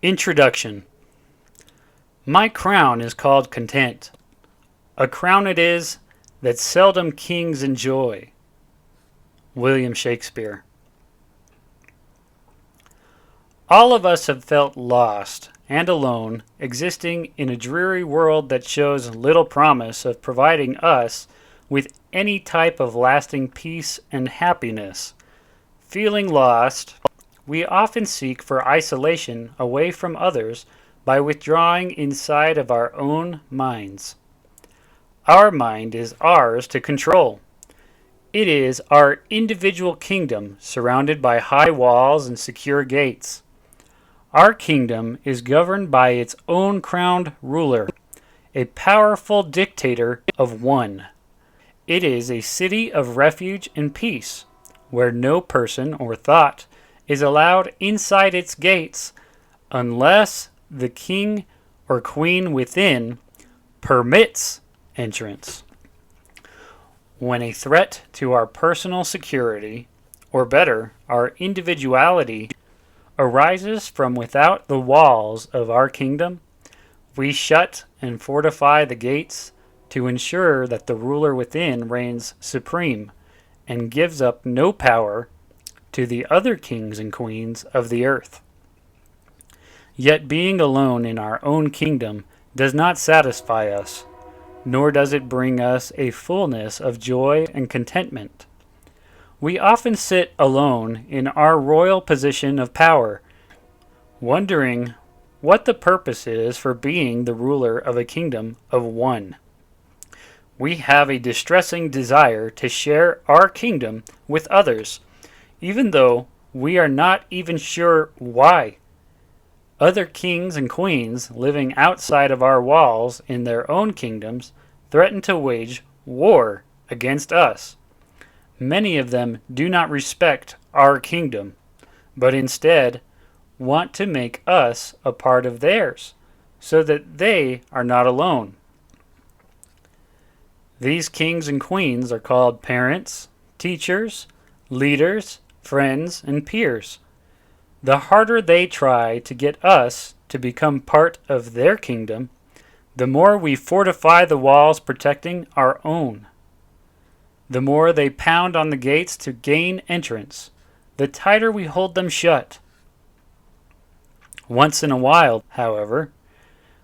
Introduction. My crown is called content. A crown it is that seldom kings enjoy. William Shakespeare. All of us have felt lost and alone, existing in a dreary world that shows little promise of providing us with any type of lasting peace and happiness. Feeling lost, we often seek for isolation away from others by withdrawing inside of our own minds. Our mind is ours to control. It is our individual kingdom surrounded by high walls and secure gates. Our kingdom is governed by its own crowned ruler, a powerful dictator of one. It is a city of refuge and peace, where no person or thought is allowed inside its gates unless the king or queen within permits entrance. When a threat to our personal security, or better, our individuality, arises from without the walls of our kingdom, we shut and fortify the gates to ensure that the ruler within reigns supreme and gives up no power to the other kings and queens of the earth. Yet being alone in our own kingdom does not satisfy us, nor does it bring us a fullness of joy and contentment. We often sit alone in our royal position of power, wondering what the purpose is for being the ruler of a kingdom of one. We have a distressing desire to share our kingdom with others, even though we are not even sure why. Other kings and queens living outside of our walls in their own kingdoms threaten to wage war against us. Many of them do not respect our kingdom, but instead want to make us a part of theirs, so that they are not alone. These kings and queens are called parents, teachers, leaders, friends, and peers. The harder they try to get us to become part of their kingdom, the more we fortify the walls protecting our own. The more they pound on the gates to gain entrance, the tighter we hold them shut. Once in a while, however,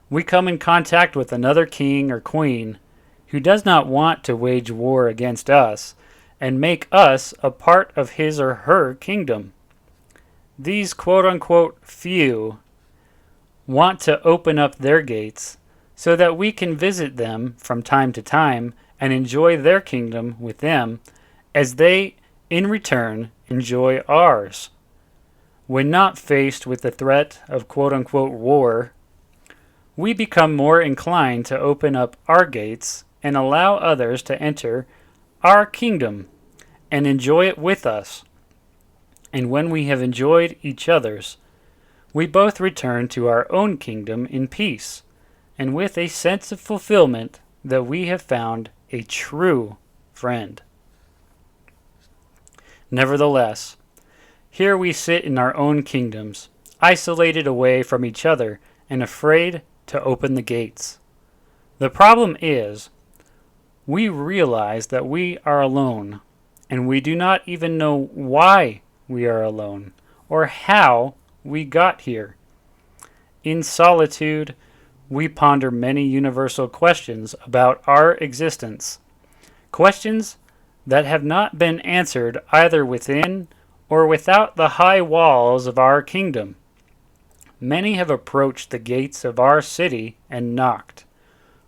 we come in contact with another king or queen who does not want to wage war against us and make us a part of his or her kingdom. These quote-unquote few want to open up their gates so that we can visit them from time to time and enjoy their kingdom with them as they, in return, enjoy ours. When not faced with the threat of quote-unquote war, we become more inclined to open up our gates and allow others to enter our kingdom and enjoy it with us. And when we have enjoyed each other's, we both return to our own kingdom in peace and with a sense of fulfillment that we have found a true friend. Nevertheless, here we sit in our own kingdoms, isolated away from each other and afraid to open the gates. The problem is, we realize that we are alone, and we do not even know why we are alone, or how we got here. In solitude, we ponder many universal questions about our existence, questions that have not been answered either within or without the high walls of our kingdom. Many have approached the gates of our city and knocked,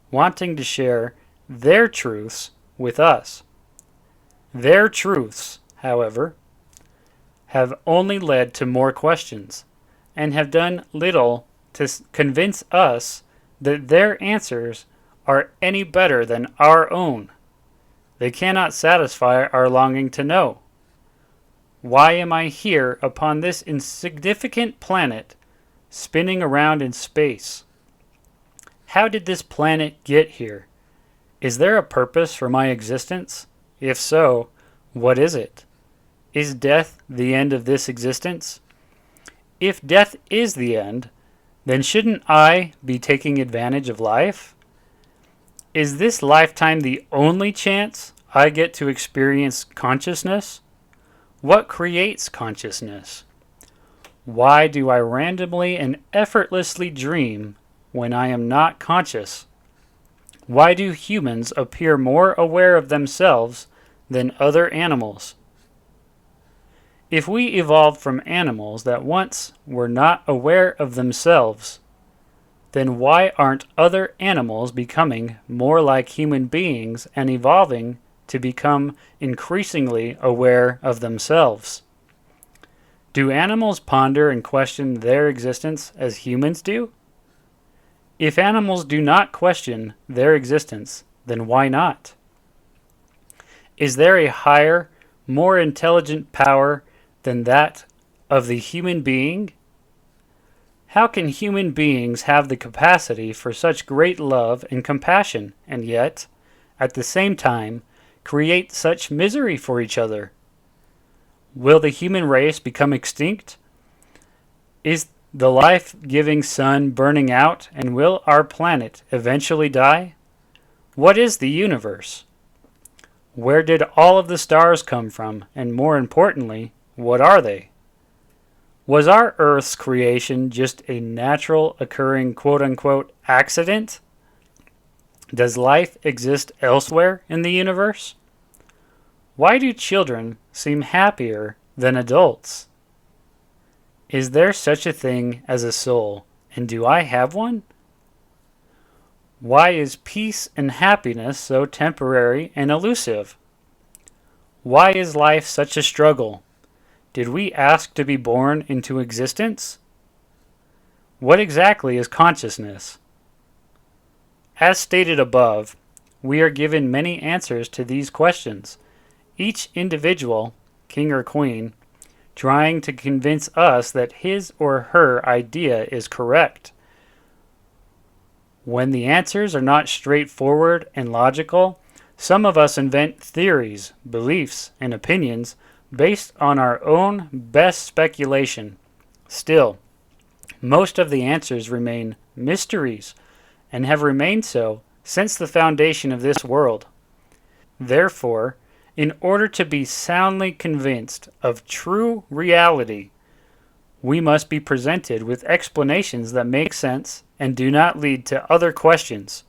wanting to share their truths with us. Their truths, however, have only led to more questions, and have done little to convince us that their answers are any better than our own. They cannot satisfy our longing to know. Why am I here upon this insignificant planet, spinning around in space? How did this planet get here? Is there a purpose for my existence? If so, what is it? Is death the end of this existence? If death is the end, then shouldn't I be taking advantage of life? Is this lifetime the only chance I get to experience consciousness? What creates consciousness? Why do I randomly and effortlessly dream when I am not conscious? Why do humans appear more aware of themselves than other animals? If we evolved from animals that once were not aware of themselves, then why aren't other animals becoming more like human beings and evolving to become increasingly aware of themselves? Do animals ponder and question their existence as humans do? If animals do not question their existence, then why not? Is there a higher, more intelligent power than that of the human being? How can human beings have the capacity for such great love and compassion, and yet, at the same time, create such misery for each other? Will the human race become extinct? Is the life-giving sun burning out, and will our planet eventually die? What is the universe? Where did all of the stars come from, and more importantly, what are they? Was our Earth's creation just a natural occurring quote-unquote accident? Does life exist elsewhere in the universe? Why do children seem happier than adults? Is there such a thing as a soul, and do I have one? Why is peace and happiness so temporary and elusive? Why is life such a struggle? Did we ask to be born into existence? What exactly is consciousness? As stated above, we are given many answers to these questions, each individual, king or queen, trying to convince us that his or her idea is correct. When the answers are not straightforward and logical, some of us invent theories, beliefs, and opinions based on our own best speculation. Still, most of the answers remain mysteries and have remained so since the foundation of this world. Therefore, in order to be soundly convinced of true reality, we must be presented with explanations that make sense and do not lead to other questions.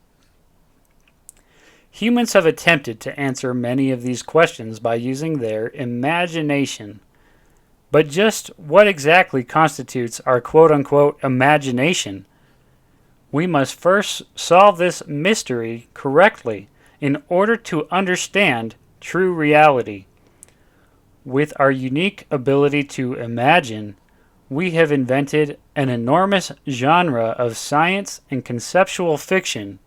Humans have attempted to answer many of these questions by using their imagination. But just what exactly constitutes our quote-unquote imagination? We must first solve this mystery correctly in order to understand true reality. With our unique ability to imagine, we have invented an enormous genre of science and conceptual fiction.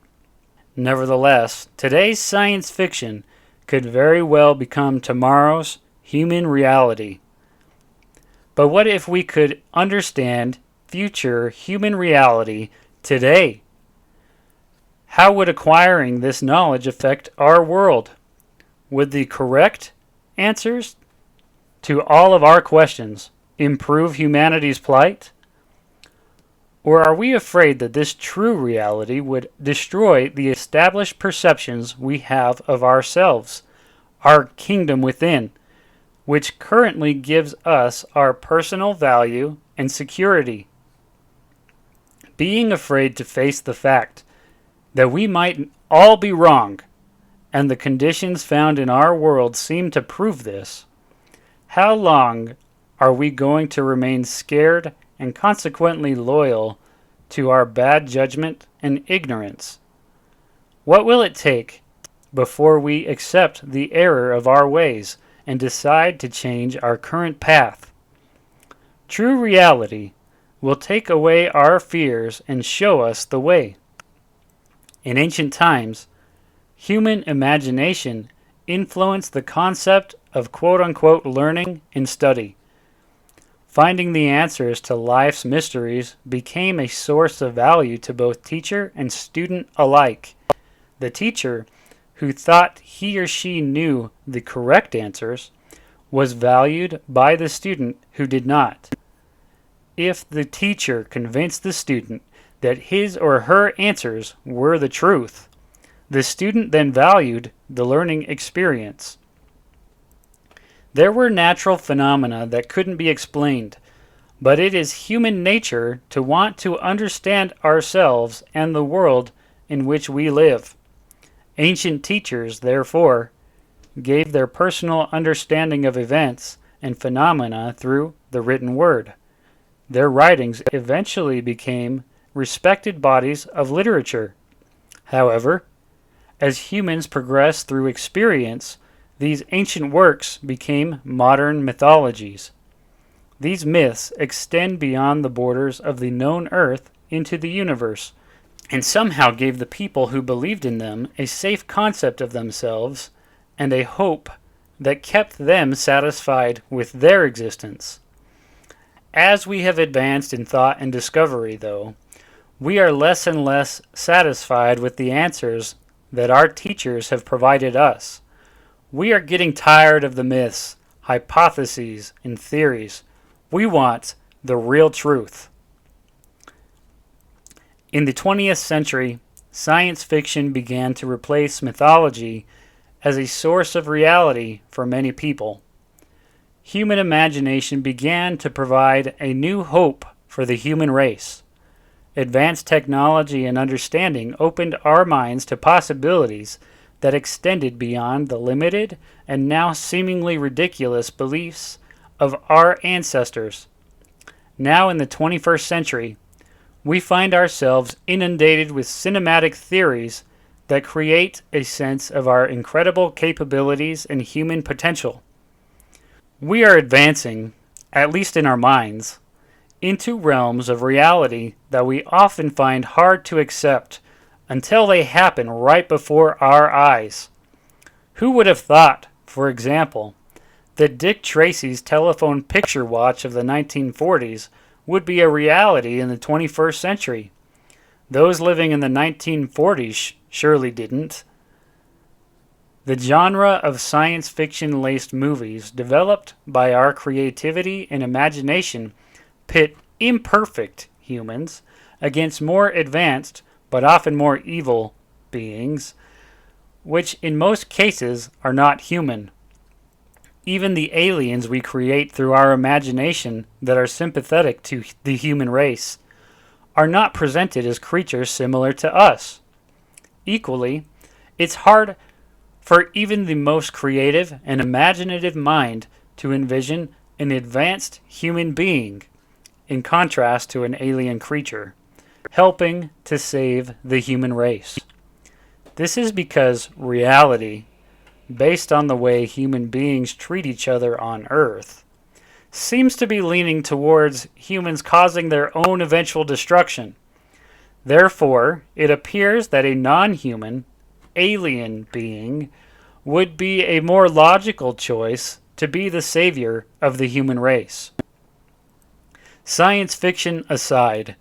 Nevertheless, today's science fiction could very well become tomorrow's human reality. But what if we could understand future human reality today? How would acquiring this knowledge affect our world? Would the correct answers to all of our questions improve humanity's plight? Or are we afraid that this true reality would destroy the established perceptions we have of ourselves, our kingdom within, which currently gives us our personal value and security? Being afraid to face the fact that we might all be wrong, and the conditions found in our world seem to prove this, how long are we going to remain scared and consequently loyal to our bad judgment and ignorance? What will it take before we accept the error of our ways and decide to change our current path? True reality will take away our fears and show us the way. In ancient times, human imagination influenced the concept of quote-unquote learning and study. Finding the answers to life's mysteries became a source of value to both teacher and student alike. The teacher, who thought he or she knew the correct answers, was valued by the student who did not. if the teacher convinced the student that his or her answers were the truth. The student then valued the learning experience. There were natural phenomena that couldn't be explained, but it is human nature to want to understand ourselves and the world in which we live. Ancient teachers, therefore, gave their personal understanding of events and phenomena through the written word. Their writings eventually became respected bodies of literature. However, as humans progressed through experience, these ancient works became modern mythologies. These myths extend beyond the borders of the known earth into the universe, and somehow gave the people who believed in them a safe concept of themselves and a hope that kept them satisfied with their existence. As we have advanced in thought and discovery, though, we are less and less satisfied with the answers that our teachers have provided us. We are getting tired of the myths, hypotheses, and theories. We want the real truth. In the 20th century, science fiction began to replace mythology as a source of reality for many people. Human imagination began to provide a new hope for the human race. Advanced technology and understanding opened our minds to possibilities that extended beyond the limited and now seemingly ridiculous beliefs of our ancestors. Now in the 21st century, we find ourselves inundated with cinematic theories that create a sense of our incredible capabilities and human potential. We are advancing, at least in our minds, into realms of reality that we often find hard to accept until they happen right before our eyes. Who would have thought, for example, that Dick Tracy's telephone picture watch of the 1940s would be a reality in the 21st century? Those living in the 1940s surely didn't. The genre of science fiction-laced movies developed by our creativity and imagination pit imperfect humans against more advanced but often more evil beings, which in most cases are not human. Even the aliens we create through our imagination that are sympathetic to the human race are not presented as creatures similar to us. Equally, it's hard for even the most creative and imaginative mind to envision an advanced human being, in contrast to an alien creature, helping to save the human race. This is because reality, based on the way human beings treat each other on Earth, seems to be leaning towards humans causing their own eventual destruction. Therefore, it appears that a non-human, alien being would be a more logical choice to be the savior of the human race. Science fiction aside,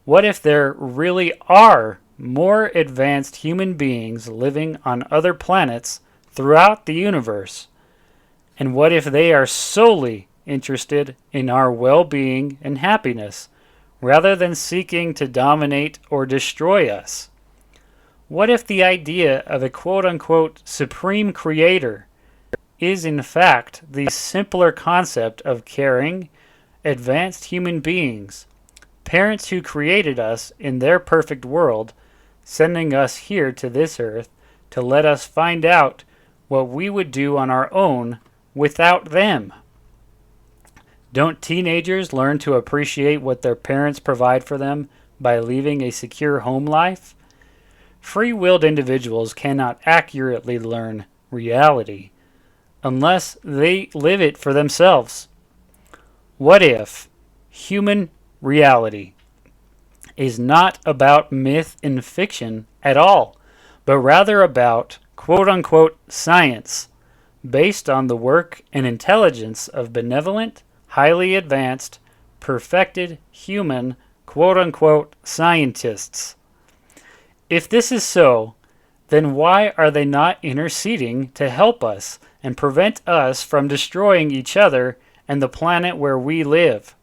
what if there really are more advanced human beings living on other planets throughout the universe? And what if they are solely interested in our well-being and happiness, rather than seeking to dominate or destroy us? What if the idea of a quote-unquote supreme creator is in fact the simpler concept of caring, advanced human beings, parents who created us in their perfect world, sending us here to this earth to let us find out what we would do on our own without them? Don't teenagers learn to appreciate what their parents provide for them by leaving a secure home life? Free-willed individuals cannot accurately learn reality unless they live it for themselves. What if human reality is not about myth and fiction at all, but rather about quote-unquote science, based on the work and intelligence of benevolent, highly advanced, perfected human quote-unquote scientists? If this is so, then why are they not interceding to help us and prevent us from destroying each other and the planet where we live?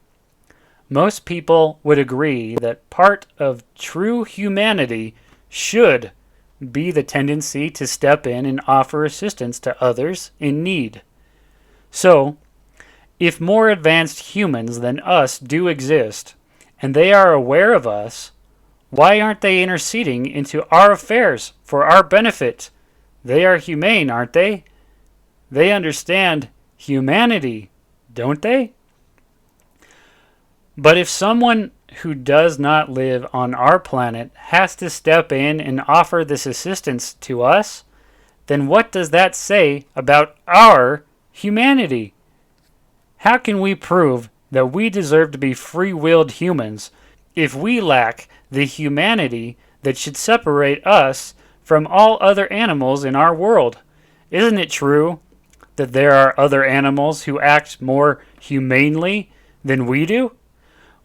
Most people would agree that part of true humanity should be the tendency to step in and offer assistance to others in need. So, if more advanced humans than us do exist, and they are aware of us, why aren't they interceding into our affairs for our benefit? They are humane, aren't they? They understand humanity, don't they? But if someone who does not live on our planet has to step in and offer this assistance to us, then what does that say about our humanity? How can we prove that we deserve to be free-willed humans if we lack the humanity that should separate us from all other animals in our world? Isn't it true that there are other animals who act more humanely than we do?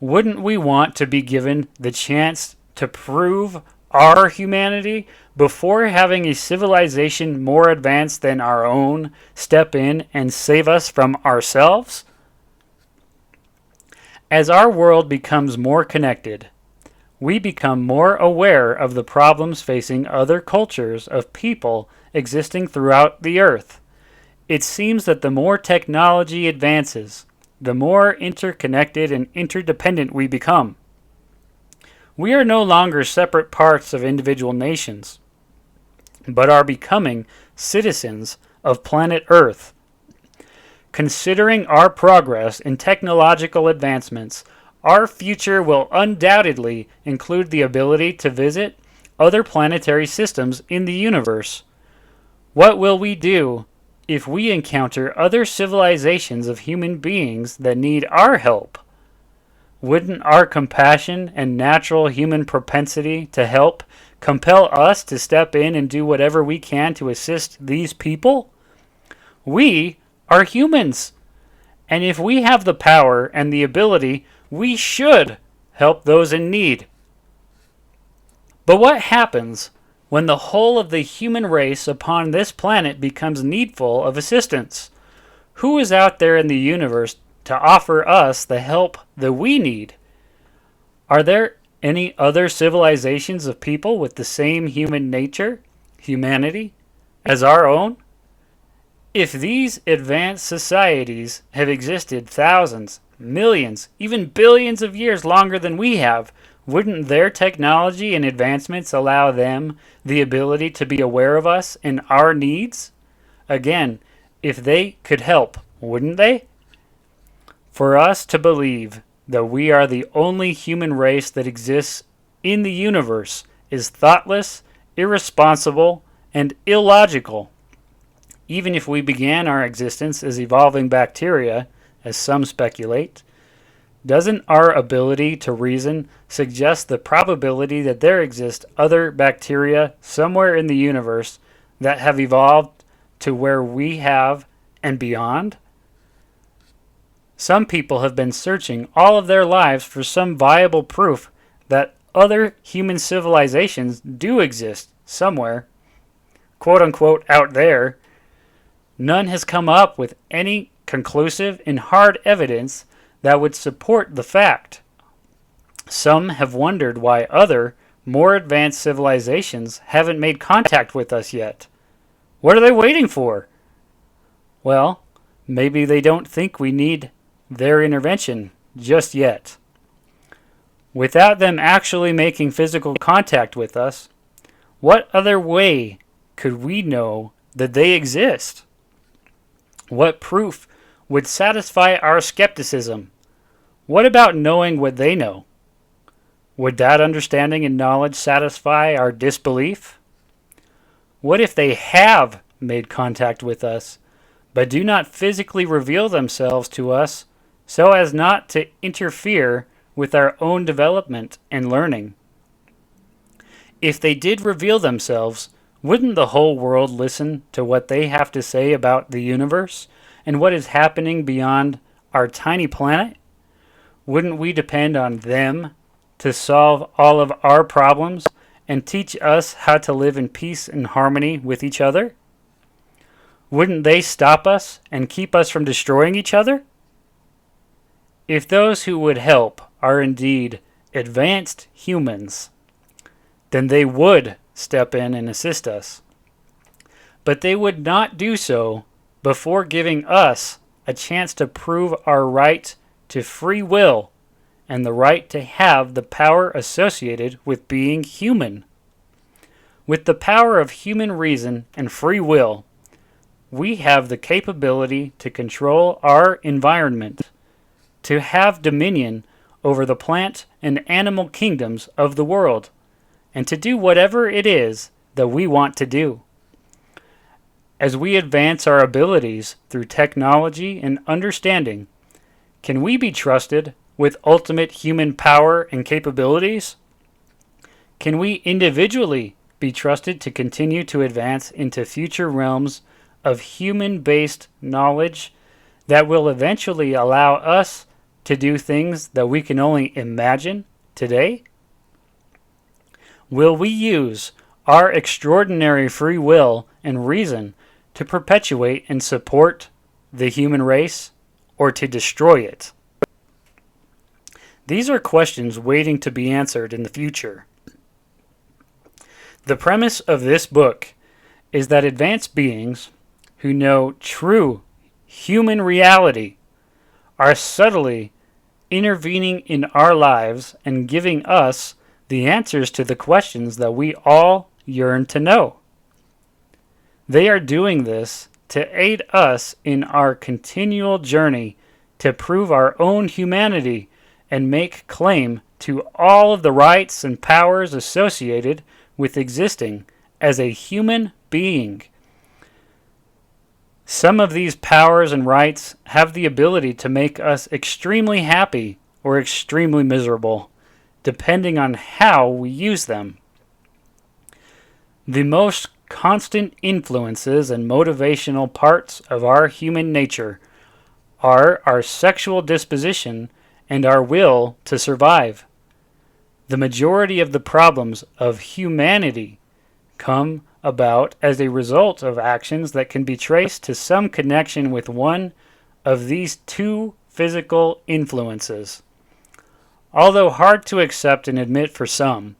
Wouldn't we want to be given the chance to prove our humanity before having a civilization more advanced than our own step in and save us from ourselves? As our world becomes more connected, we become more aware of the problems facing other cultures of people existing throughout the earth. It seems that the more technology advances, the more interconnected and interdependent we become. We are no longer separate parts of individual nations, but are becoming citizens of planet Earth. Considering our progress in technological advancements, our future will undoubtedly include the ability to visit other planetary systems in the universe. What will we do if we encounter other civilizations of human beings that need our help? Wouldn't our compassion and natural human propensity to help compel us to step in and do whatever we can to assist these people? We are humans, and if we have the power and the ability, we should help those in need. But what happens when the whole of the human race upon this planet becomes needful of assistance? Who is out there in the universe to offer us the help that we need? Are there any other civilizations of people with the same human nature, humanity, as our own? If these advanced societies have existed thousands, millions, even billions of years longer than we have, wouldn't their technology and advancements allow them the ability to be aware of us and our needs? Again, if they could help, wouldn't they? For us to believe that we are the only human race that exists in the universe is thoughtless, irresponsible, and illogical. Even if we began our existence as evolving bacteria, as some speculate, doesn't our ability to reason suggest the probability that there exist other bacteria somewhere in the universe that have evolved to where we have and beyond? Some people have been searching all of their lives for some viable proof that other human civilizations do exist somewhere, quote unquote, out there. None has come up with any conclusive and hard evidence that would support the fact. Some have wondered why other, more advanced civilizations haven't made contact with us yet. What are they waiting for? Well, maybe they don't think we need their intervention just yet. Without them actually making physical contact with us, what other way could we know that they exist? What proof would satisfy our skepticism? What about knowing what they know? Would that understanding and knowledge satisfy our disbelief? What if they have made contact with us, but do not physically reveal themselves to us so as not to interfere with our own development and learning? If they did reveal themselves, wouldn't the whole world listen to what they have to say about the universe and what is happening beyond our tiny planet? Wouldn't we depend on them to solve all of our problems and teach us how to live in peace and harmony with each other? Wouldn't they stop us and keep us from destroying each other? If those who would help are indeed advanced humans, then they would step in and assist us. But they would not do so before giving us a chance to prove our right to free will and the right to have the power associated with being human. With the power of human reason and free will, we have the capability to control our environment, to have dominion over the plant and animal kingdoms of the world, and to do whatever it is that we want to do. As we advance our abilities through technology and understanding, can we be trusted with ultimate human power and capabilities? Can we individually be trusted to continue to advance into future realms of human-based knowledge that will eventually allow us to do things that we can only imagine today? Will we use our extraordinary free will and reason to perpetuate and support the human race, or to destroy it? These are questions waiting to be answered in the future. The premise of this book is that advanced beings who know true human reality are subtly intervening in our lives and giving us the answers to the questions that we all yearn to know. They are doing this to aid us in our continual journey to prove our own humanity and make claim to all of the rights and powers associated with existing as a human being. Some of these powers and rights have the ability to make us extremely happy or extremely miserable, depending on how we use them. The most constant influences and motivational parts of our human nature are our sexual disposition and our will to survive. The majority of the problems of humanity come about as a result of actions that can be traced to some connection with one of these two physical influences. Although hard to accept and admit for some,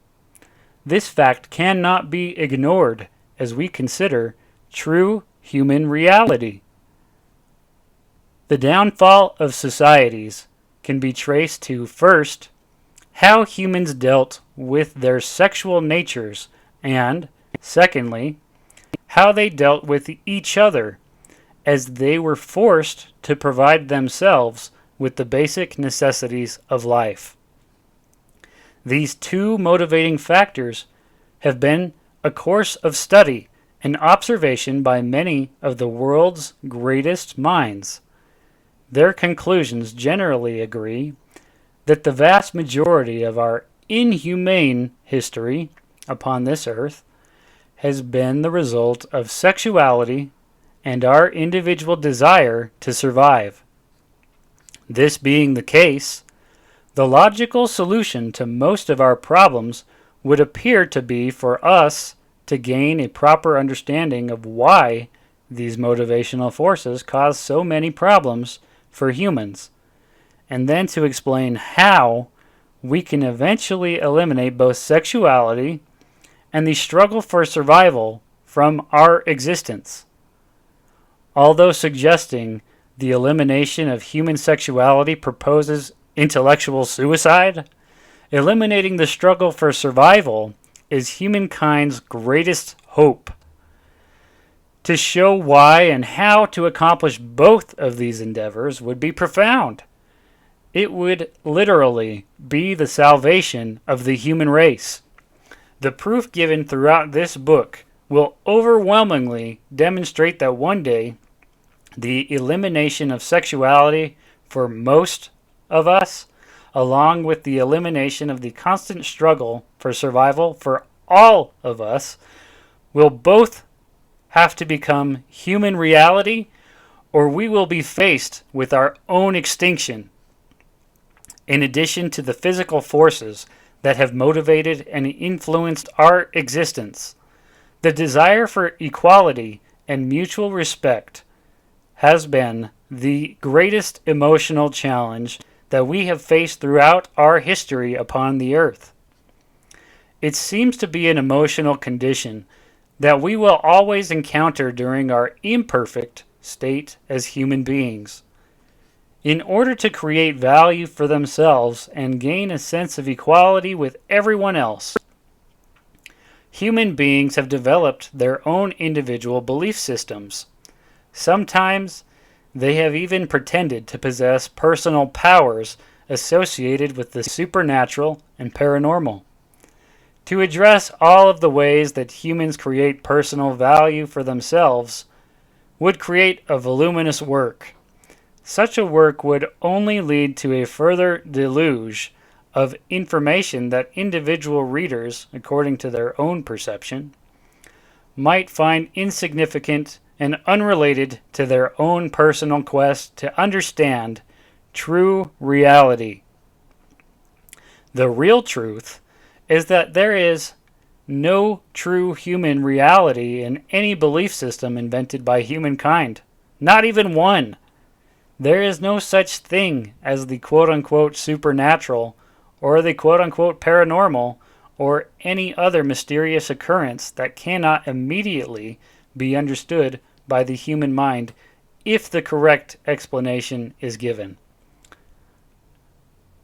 this fact cannot be ignored as we consider true human reality. The downfall of societies can be traced to, first, how humans dealt with their sexual natures, and, secondly, how they dealt with each other, as they were forced to provide themselves with the basic necessities of life. These two motivating factors have been a course of study and observation by many of the world's greatest minds. Their conclusions generally agree that the vast majority of our inhumane history upon this earth has been the result of sexuality and our individual desire to survive. This being the case, the logical solution to most of our problems would appear to be for us to gain a proper understanding of why these motivational forces cause so many problems for humans, and then to explain how we can eventually eliminate both sexuality and the struggle for survival from our existence. Although suggesting the elimination of human sexuality proposes intellectual suicide, eliminating the struggle for survival is humankind's greatest hope. To show why and how to accomplish both of these endeavors would be profound. It would literally be the salvation of the human race. The proof given throughout this book will overwhelmingly demonstrate that one day the elimination of sexuality for most of us, along with the elimination of the constant struggle for survival for all of us, will both have to become human reality, or we will be faced with our own extinction. In addition to the physical forces that have motivated and influenced our existence, the desire for equality and mutual respect has been the greatest emotional challenge that we have faced throughout our history upon the earth. It seems to be an emotional condition that we will always encounter during our imperfect state as human beings. In order to create value for themselves and gain a sense of equality with everyone else, human beings have developed their own individual belief systems. Sometimes they have even pretended to possess personal powers associated with the supernatural and paranormal. To address all of the ways that humans create personal value for themselves would create a voluminous work. Such a work would only lead to a further deluge of information that individual readers, according to their own perception, might find insignificant and unrelated to their own personal quest to understand true reality. The real truth is that there is no true human reality in any belief system invented by humankind. Not even one. There is no such thing as the quote-unquote supernatural or the quote-unquote paranormal or any other mysterious occurrence that cannot immediately be understood by the human mind if the correct explanation is given.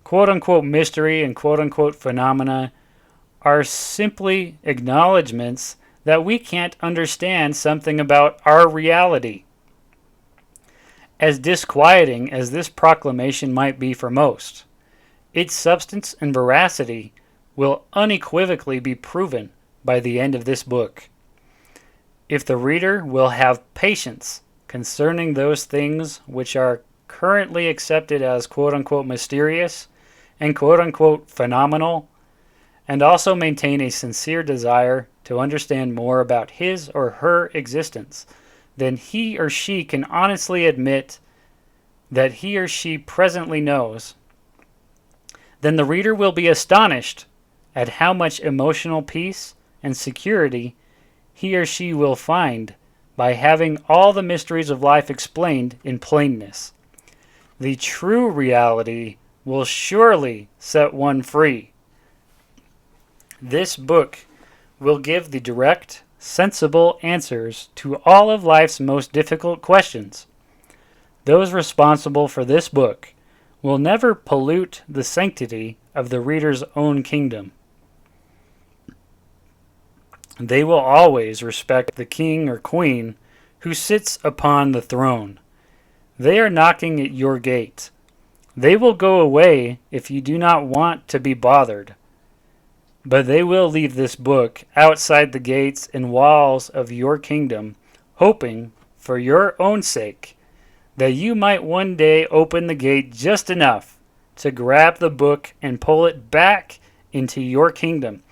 Quote-unquote mystery and quote-unquote phenomena are simply acknowledgments that we can't understand something about our reality. As disquieting as this proclamation might be for most, its substance and veracity will unequivocally be proven by the end of this book. If the reader will have patience concerning those things which are currently accepted as quote-unquote mysterious and quote-unquote phenomenal, and also maintain a sincere desire to understand more about his or her existence, then he or she can honestly admit that he or she presently knows, then the reader will be astonished at how much emotional peace and security he or she will find by having all the mysteries of life explained in plainness. The true reality will surely set one free. This book will give the direct, sensible answers to all of life's most difficult questions. Those responsible for this book will never pollute the sanctity of the reader's own kingdom. They will always respect the king or queen who sits upon the throne. They are knocking at your gate. They will go away if you do not want to be bothered. But they will leave this book outside the gates and walls of your kingdom, hoping, for your own sake, that you might one day open the gate just enough to grab the book and pull it back into your kingdom,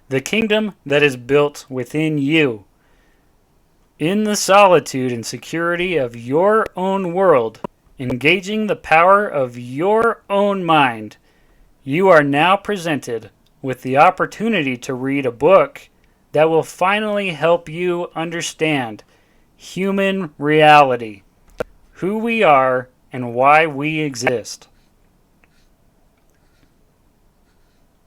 the kingdom that is built within you. In the solitude and security of your own world, engaging the power of your own mind, you are now presented with the opportunity to read a book that will finally help you understand human reality, who we are, and why we exist.